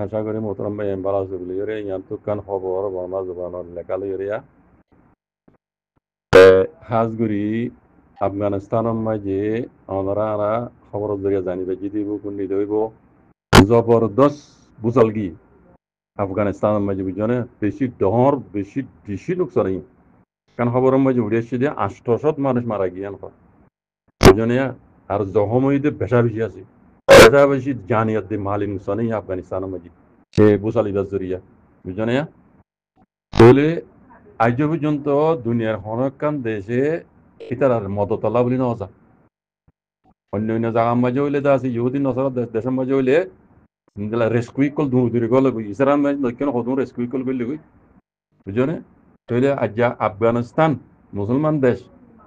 আশা করি মোহতরম ভাই ভালো আছে বলি রে ইয়ান তুকান খবর বর্মা জবানর লেখা লই রিয়া হাজগুড়ি আফগানিস্তানের মাঝে আমরা খবর জরিয়া জানিবে যদি কোন দইব জবরদস্ত বুঝলগি আফগানিস্তানের মাঝে বুঝনে বেশি ডহর বেশি বেশি লোক সরাই কারণ খবরের মাঝে উড়িয়েছে যে ৮০০ মানুষ মারা গিয়ান বুঝনে আর জহমইতে বেশা বেশি আছে বেশা বেশি জানিয়াত দি মালিন সনে আফগানিস্তানের মাঝে সে বুঝালিবার জরিয়া বুঝনে তাহলে আজ পর্যন্ত দুনিয়ার হনকান দেশে ইতার মদতলা বলি না যা অন্য অন্য জায়গার মাঝে হইলে যা আছে ইহুদি নসরা দেশের মাঝে হইলে রেস্কুই কল দূর দূরে গেল ইসরায়েল মাঝে নইকেন হদুন রেস্কুই কল গেলে বুঝনে তাহলে আজ আফগানিস্তান মুসলমান দেশ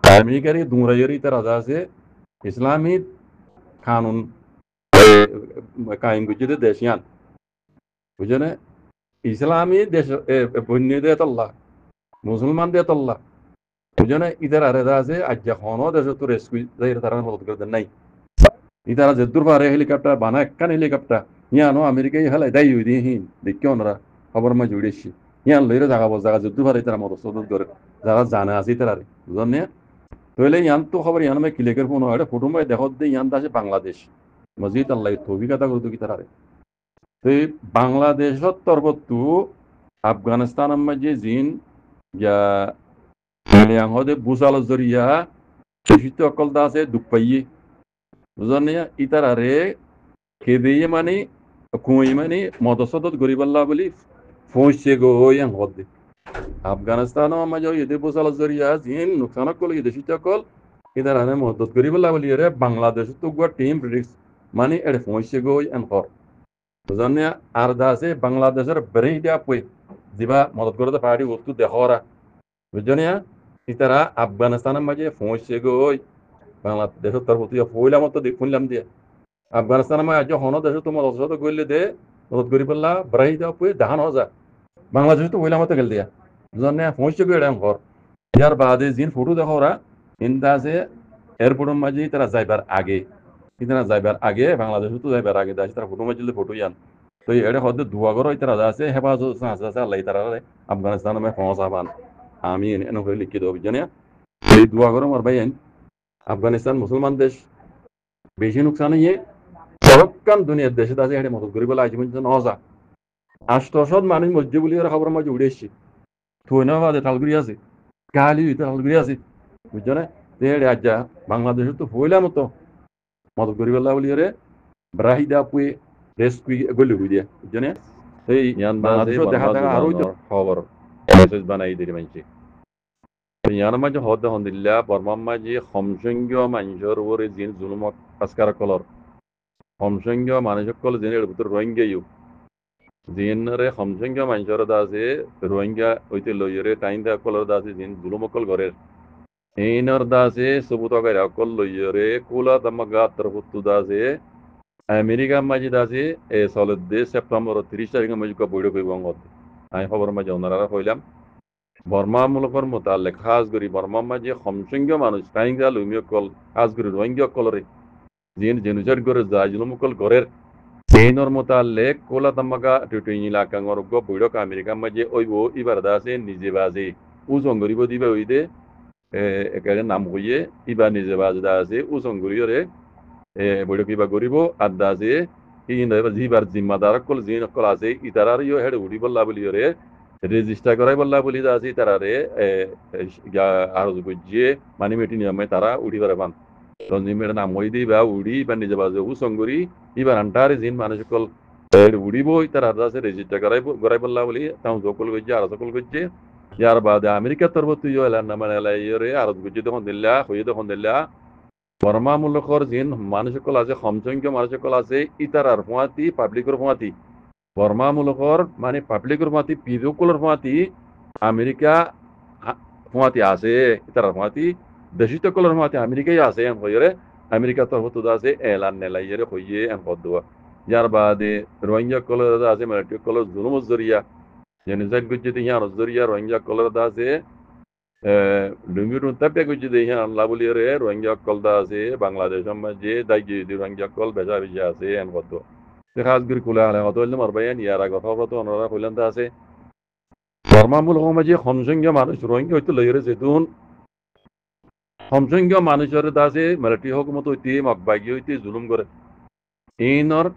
আমেরিকার দুরাইয়ের ইতার রাজা আছে ইসলামী কানুন কায়েম করছে দেশিয়ান বুঝনে ইসলামী দেশ বন্য দেয় আল্লাহ মুসলমান দেয় আল্লাহ বুঝনে ইতার আরে আছে আজ হন দেশ তো রেস্কুই তারা মদত করে নাই ইতারা যেদুর পারে হেলিকপ্টার বানা একখান হেলিকপ্টার ইয়ানো আমেরিকাই হেলাই দায়ী হই দিয়ে হিন দেখি ওনারা খবর মাঝে উড়েছি ইয়ান লইরে জায়গা জায়গা যেদুর পারে তারা মদত সদত করে যারা জানে আছে তারা বুঝলেন না তাহলে ইয়ান তো খবর ইয়ান আমি ক্লিকের ফোন হয় ফটো মাই দেখত দিয়ে ইয়ান আছে বাংলাদেশ মসজিদ আল্লাহ অভিজ্ঞতা করতো কি তারা তো বাংলাদেশত তরবতু আফগানিস্তানের মাঝে জিন ইয়া হদে বুসাল জরিয়া শিশিত অকল দা আছে দুঃখ পাইয়ে বুঝলেন না ইতারারে খেদিয়ে মানে কুঁই মানে মদসদত গরিবাল্লাহ বলি ফৌঁসছে গো ইয়াং হদে আফগানিস্তানো মাঝে ইদে বুসাল জরিয়া জিন নুকসান কল ইদে শিশিত অকল ইতারারে মদত গরিবাল্লাহ বলি রে বাংলাদেশ তো গুয়া টিম ব্রিটিশ মানে এর ফৌঁসছে গো ইয়াং হর বুঝলেন না আর দা আছে বাংলাদেশের বেড়ে দিয়া পই দিবা মদত করতে পারি বস্তু দেখরা বুঝছেন না ইতারা আফগানিস্তানের মাঝে ফৌঁসছে গো বাংলাদেশের তরফ তুই ফইলাম তো দেখুনলাম দিয়ে আফগানিস্তানের মাঝে আজ হন দেশে তোমার অসত করলে দে মদত করি পেলা ব্রাহি দেওয়া পুয়ে দাহান হজা বাংলাদেশে তো ওইলাম তো গেল দিয়া বুঝলেন না পৌঁছে গো এরকম ঘর ইয়ার বাদে জিন ফটো দেখো ওরা ইন্দা আছে এয়ারপোর্টের মাঝে তারা যাইবার আগে ইতারা যাইবার আগে বাংলাদেশে তো যাইবার আগে দাস তারা ফটো মাঝে ফটো ইয়ান তো এটা হয়তো দুয়া ঘর তারা আছে হেফাজত আছে আল্লাহ তারা আফগানিস্তানের মে পৌঁছাবান আমি এনে করে লিখি দেবো বুঝছেন এই দুয়া ঘর আমার ভাই আফগানিস্তান মুসলমান দেশ বেশি নুকসান ইয়ে সবকান দুনিয়ার দেশে আছে এটা মদত করি বলে আজ পর্যন্ত নজা ৮০০ মানুষ মসজিদ বলি খবর মাঝে উড়ে এসছি থই না বাদে তালগুড়ি আছে কালি তালগুড়ি আছে বুঝছো না আজ বাংলাদেশে তো হইলাম তো মদত করি বলা বলি রে ব্রাহিদা পুয়ে রেস্কুই গলি হই দিয়া বুঝছো না এই Yanda se বাংলাদেশও দেখা barma দেখা আরোই তো zubanor খবর মেসেজ বানাই দিলি মানছি ইয়ার মাঝে হদ হন্দিল্লা বর্মার মাঝে সমসংখ্য মানুষের উপরে জিন জুলুমক আজকার কলর সমসংখ্য মানুষের কল জিনের ভিতর রোহিঙ্গা ইউ জিনরে সমসংখ্য মানুষের আছে রোহিঙ্গা হইতে লইরে টাইম দা কলর আছে জিন জুলুমকল ঘরের এইনর দাসে সবুতকার অকল লইরে কুলা তামাগা তরফুত্তু দাসে আমেরিকা মাঝে দাসে এ সলদে সেপ্টেম্বর ৩০ তারিখের মাঝে বৈঠক হইব আমি খবর মাঝে ওনারা কইলাম বর্মা মূলকর মোতালেক খাস করি বর্মা মাঝে সমসংখ্য মানুষ কাহিঙ্গা লুমিয়কল খাস করি রোহিঙ্গা কলরে জিন জেনুসাইড করে জাজলুমকল ঘরের সেইনর মোতালেক কোলা তামাগা টিটুইন ইলাকাঙ্গর বৈঠক আমেরিকা মাঝে ওইব ইবার দাসে নিজে বাজে উজং গরিব দিবে ওইদে একেবারে নাম হইয়ে ইবা নিজে বাজদা আছে উজং গরিয়রে বৈঠক ইবা গরিব আদা আছে জিবার জিম্মাদার কল জিন কল আছে ইতারার ইয়ে হেড উড়ি বললা বলি রে রেজিস্টার করাই বললা বলি আছে তারারে আরো বুঝিয়ে মানি মেটি নিয়মে তারা উড়ি পারে পান রঞ্জিমের নাম হই দি বা উড়ি বা নিজে বাজে উসং গরি ইবার আন্টারে জিন মানুষ কল উড়িব তারা আছে রেজিস্টার করাই বললা বলি তাও সকল গজ্জে আর সকল গজ্জে ইয়ার বাদে আমেরিকার তরফ তুই এলান না মানে এলাই আরব গুজি তখন দিল্লা হয়ে তখন দিল্লা বর্মা মূলকর জিন মানুষকল আছে সমসংখ্য মানুষকল আছে ইতারার ফুয়াতি পাবলিকর ফুয়াতি বর্মা মূলকর মানে পাবলিকর ফুয়াতি পিজকলর ফুয়াতি আমেরিকা ফুয়াতি আছে ইতারার ফুয়াতি দেশিত কলর ফুয়াতি আমেরিকাই আছে এন হইরে আমেরিকা তরফ তুই আছে এলান নেলাইয়ের হইয়ে এন হদুয়া ইয়ার বাদে রোহিঙ্গা কলর আছে মারাঠি কলর জুলুম জরিয়া জেনুসাইড গুজিতে ইয়ার জরিয়া রোহিঙ্গা কলর আছে Lungu tapi aku jadi yang labuli re Rohingya kol da ase Bangladesh amma je dai je Rohingya kol beja beja ase en godo খাস করে কুলা হলে হত হইলে মারবাইন ইয়ার আগে খবর তো ওনারা কইলেন তা আছে বর্মা মূল মাঝে সমসংখ্য মানুষ রোহিঙ্গা হইতে লইরে যেতুন সমসংখ্য মানুষের তা আছে মিলিটারি হুকুমত হইতে মকবাগি হইতে জুলুম করে ইনর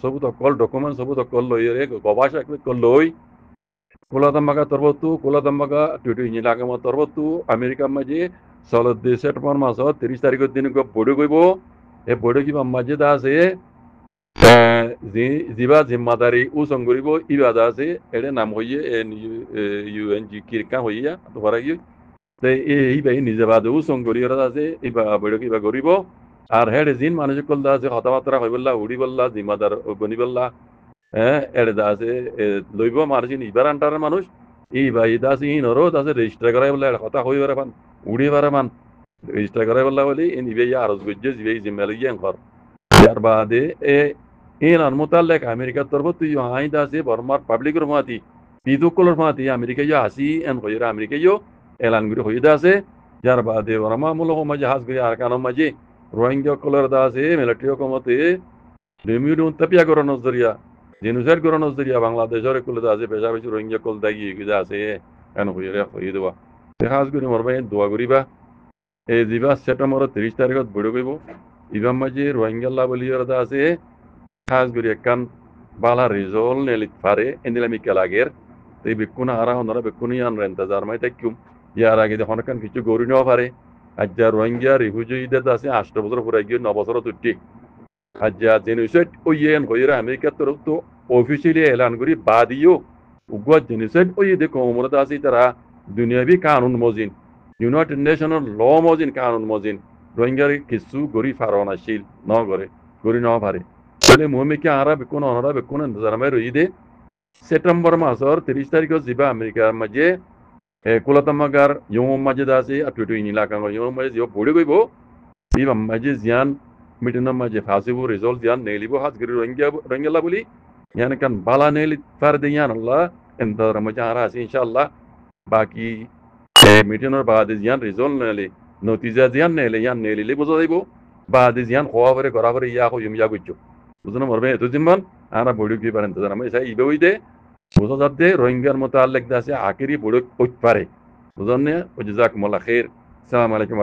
সবু তকল ডকুমেন্ট সবু তকল লইরে গবাসা কল লই কোলাদাম্বাগা তরবতু কোলাদাম্বাগা টুটু ইঞ্জিলাকে মত তরবতু আমেরিকা মাঝে সলত সেপ্টেম্বর মাস 30 তারিখের দিন বড় কইব এ বড় কিবা মাঝে দা আছে জিবা জিম্মাদারি উ সংগরিব ইবাদা আছে এর নাম হইয়ে ইউএনজি কিরকা হইয়া তোরা গিয়ে তে এই বাই নিজে বাদে উ সংগরি ওরা আছে ইবা বড় কিবা গরিব আর হেড জিন মানুষ কল দা আছে কথাবার্তা হইবল্লা উড়ি বল্লা জিম্মাদার বনি বল্লা হ্যাঁ এর দা আছে লইব মার্জিন ইবার আন্টারের মানুষ এই ভাই দা আছে ইনরো দা আছে রেজিস্টার করাই বললা কথা হইবারে পান উড়ি বারে মান রেজিস্টার করাই বললা বলি ইন ইবে ইয়া আরজ গজ্জে জিবে জিম্মালি ইয়ান কর ইয়ার বাদে in an mutalek America torbotu yo haida se bormar public rumati pidu kolor mati America yo asi en khoira America yo elan guri hoida se jar bade borma mulo ma jahaz guri arkano maji rohingya kolor da se military komote remudun tapia goronos daria genocide goronos daria bangladesh ore kul da se pesha besh rohingya kol dagi gida se en khoira hoida jahaz guri morba dua guri ba e diba september 30 tarikh bodo goibo ibam maji rohingya la boliyor da se খাস করে একখান বালা রিজল নেলিত পারে এন্দিলামি কেলাগের এই বেকুনা হারা হনরা বেকুনি আন রেন্তাজার মাই তাকিম ইয়ার আগে দেখুন কান কিছু গরি নেওয়া পারে আজ্জা রোহিঙ্গা রিফিউজি ইদাত আছে 8 বছর পুরাই গিয়ে 9 বছর তুটি আজ্জা জেনোসাইড ওইয়েন কইরা আমেরিকা তরফ তো অফিসিয়ালি এলান করি বাদিও উগ্র জেনোসাইড ওই দেখো মরতা আছে তারা দুনিয়াবি কানুন মজিন ইউনাইটেড নেশনের ল মজিন কানুন মজিন রোহিঙ্গার কিছু গরি ফারনাশীল ন করে গরি নেওয়া পারে বলে মুমিকে আরা বেকুন অনরা বেকুন জারমাই রইদে সেপ্টেম্বর মাসর 30 তারিখ জিবা আমেরিকার মাঝে কোলাতামাগার ইয়ম মাঝে দাসে আটুটু ইনিলাকা ইয়ম মাঝে জিও বড়ে গইব জিবা মাঝে জিয়ান মিটনা মাঝে ফাসিবু রিজল্ট জিয়ান নেলিবো হাত গরি রঙ্গেলা বলি ইয়ান কান বালা নেলি ফার দিয়ান আল্লাহ এন্দার মাঝে আরা আছে ইনশাআল্লাহ বাকি মিটনার বাদে জিয়ান রিজল্ট নেলি নতিজা জিয়ান নেলে ইয়ান নেলিলে বুঝা যাইব বাদে জিয়ান খোয়াবরে করাবরে ইয়া কো ইয়া গুজ্জো বুঝনো মরবে এত জিম্মান আরা বড় কি পারেন তারা আমি চাই ইবে হইতে বুঝা যাতে রোহিঙ্গার মতো আল্লাহ আছে আখেরি বড় কইতে পারে বুঝনে ওজাক মোলা খের আসসালামু আলাইকুম।